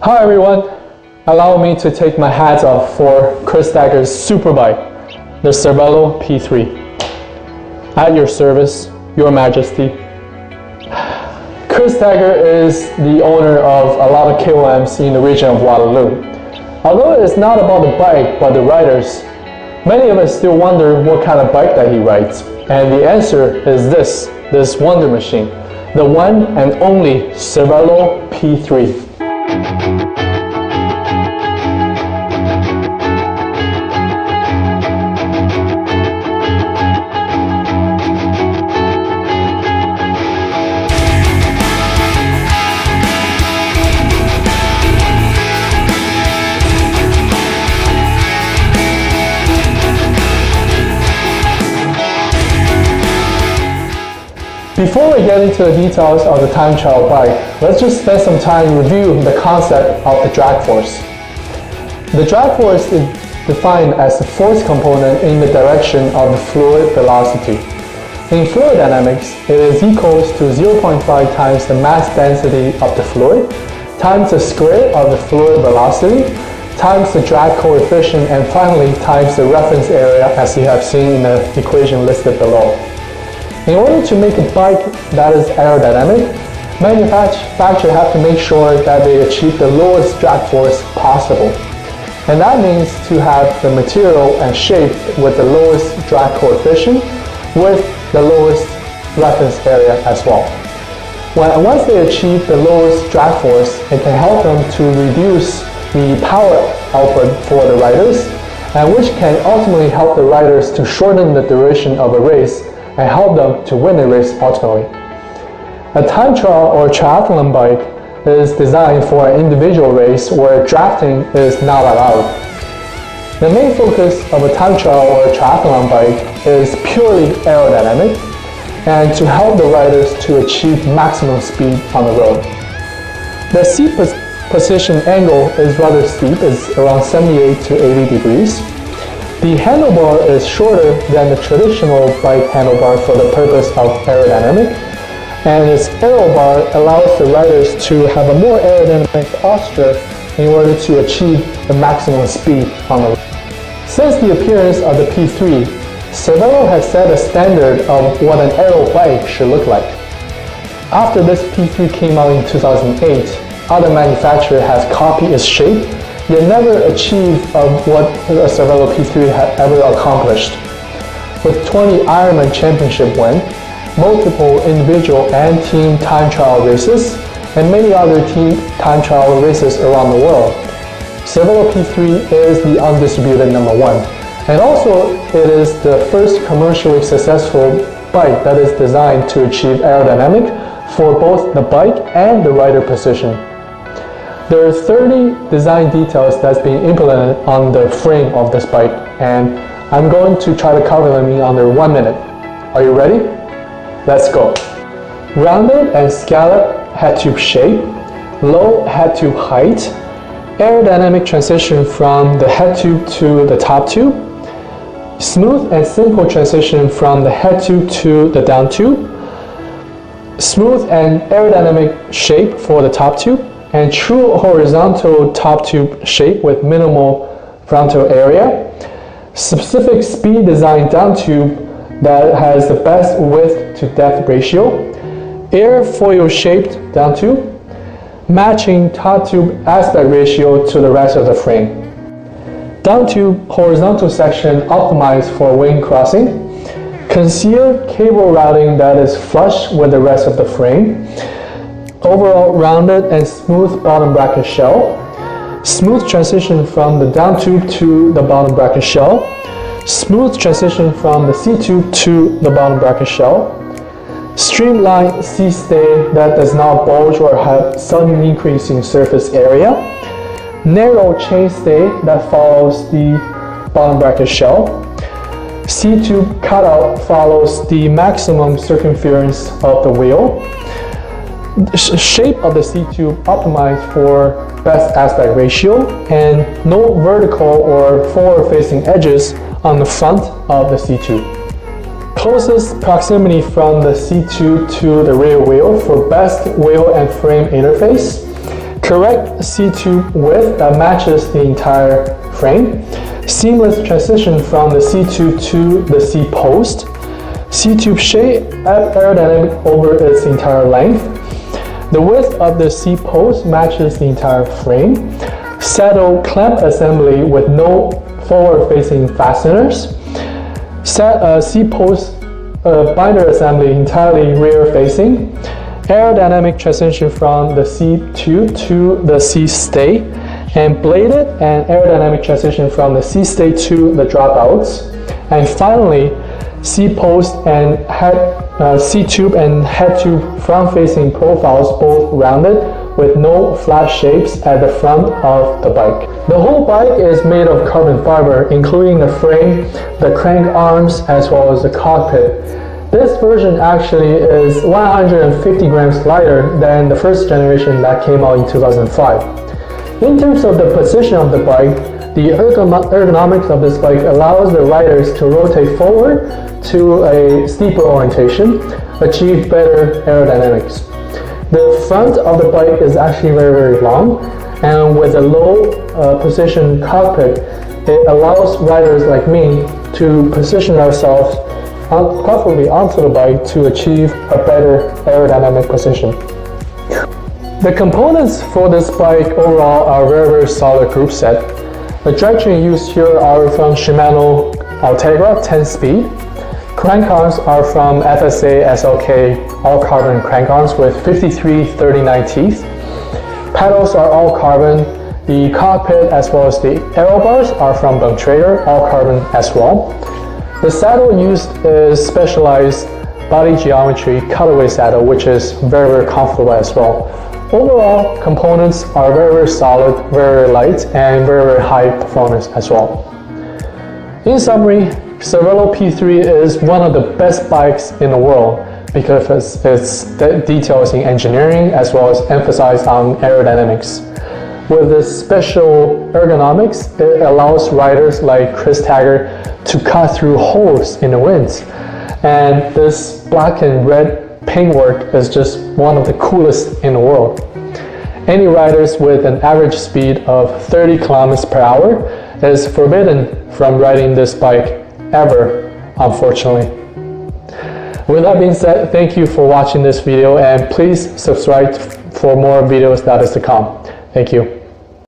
Hi everyone, allow me to take my hat off for Chris Dagger's superbike, the Cervélo P3. At your service, Your Majesty. Chris Dagger is the owner of a lot of KOMs in the region of Waterloo. Although it is not about the bike but the riders, many of us still wonder what kind of bike that he rides. And the answer is this wonder machine, the one and only Cervélo P3. Before we get into the details of the time trial bike, let's just spend some time reviewing the concept of the drag force. The drag force is defined as the force component in the direction of the fluid velocity. In fluid dynamics, it is equals to 0.5 times the mass density of the fluid, times the square of the fluid velocity, times the drag coefficient, and finally times the reference area as you have seen in the equation listed below. In order to make a bike that is aerodynamic, manufacturers have to make sure that they achieve the lowest drag force possible. And that means to have the material and shape with the lowest drag coefficient with the lowest reference area as well. Once they achieve the lowest drag force, it can help them to reduce the power output for the riders, and which can ultimately help the riders to shorten the duration of a race and help them to win the race ultimately. A time trial or triathlon bike is designed for an individual race where drafting is not allowed. The main focus of a time trial or a triathlon bike is purely aerodynamic and to help the riders to achieve maximum speed on the road. The seat position angle is rather steep, it's around 78 to 80 degrees. The handlebar is shorter than the traditional bike handlebar for the purpose of aerodynamic, and its aero bar allows the riders to have a more aerodynamic posture in order to achieve the maximum speed on the road. Since the appearance of the P3, Cervélo has set a standard of what an aero bike should look like. After this P3 came out in 2008, other manufacturers has copied its shape, yet never achieved what a Cervélo P3 had ever accomplished. With 20 Ironman championship wins, multiple individual and team time trial races, and many other team time trial races around the world, Cervélo P3 is the undisputed #1. And also, it is the first commercially successful bike that is designed to achieve aerodynamic for both the bike and the rider position. There are 30 design details that's being implemented on the frame of this bike, and I'm going to try to cover them in under 1 minute. Are you ready? Let's go. Rounded and scalloped head tube shape, low head tube height, aerodynamic transition from the head tube to the top tube, smooth and simple transition from the head tube to the down tube, smooth and aerodynamic shape for the top tube, and true horizontal top tube shape with minimal frontal area, specific speed design down tube that has the best width to depth ratio, airfoil shaped down tube, matching top tube aspect ratio to the rest of the frame. Down tube horizontal section optimized for wing crossing, concealed cable routing that is flush with the rest of the frame, overall rounded and smooth bottom bracket shell, smooth transition from the down tube to the bottom bracket shell, smooth transition from the C tube to the bottom bracket shell, streamlined C stay that does not bulge or have sudden increase in surface area, narrow chain stay that follows the bottom bracket shell, C tube cutout follows the maximum circumference of the wheel, shape of the C tube optimized for best aspect ratio, and no vertical or forward facing edges on the front of the C tube. Closest proximity from the C tube to the rear wheel for best wheel and frame interface, correct C-tube width that matches the entire frame, seamless transition from the C-tube to the C-post, C-tube shape aerodynamic over its entire length. The width of the C-post matches the entire frame. Saddle clamp assembly with no forward-facing fasteners. C-post binder assembly entirely rear-facing. Aerodynamic transition from the C-tube to the C-stay, and bladed and aerodynamic transition from the C-stay to the dropouts. And finally, C-post and C-tube and head tube front-facing profiles both rounded with no flat shapes at the front of the bike. The whole bike is made of carbon fiber, including the frame, the crank arms, as well as the cockpit. This version actually is 150 grams lighter than the first generation that came out in 2005. In terms of the position of the bike, the ergonomics of this bike allows the riders to rotate forward to a steeper orientation, achieve better aerodynamics. The front of the bike is actually very, very long, and with a low position cockpit, it allows riders like me to position ourselves comfortably onto the bike to achieve a better aerodynamic position. The components for this bike overall are very, very solid group set. The drivetrain used here are from Shimano Ultegra 10-speed. Crank arms are from FSA SLK all-carbon crank arms with 5339 teeth. Pedals are all carbon. The cockpit as well as the aero bars are from Trader, all carbon as well. The saddle used is specialized body geometry colorway saddle, which is very, very comfortable as well. Overall, components are very, very solid, very, very light, and very, very high performance as well. In summary, Cervélo P3 is one of the best bikes in the world because its details in engineering as well as emphasis on aerodynamics. With this special ergonomics, it allows riders like Chris Taggart to cut through holes in the winds. And this black and red paintwork is just one of the coolest in the world. Any riders with an average speed of 30 kilometers per hour is forbidden from riding this bike ever, unfortunately. With that being said, thank you for watching this video, and please subscribe for more videos that is to come. Thank you.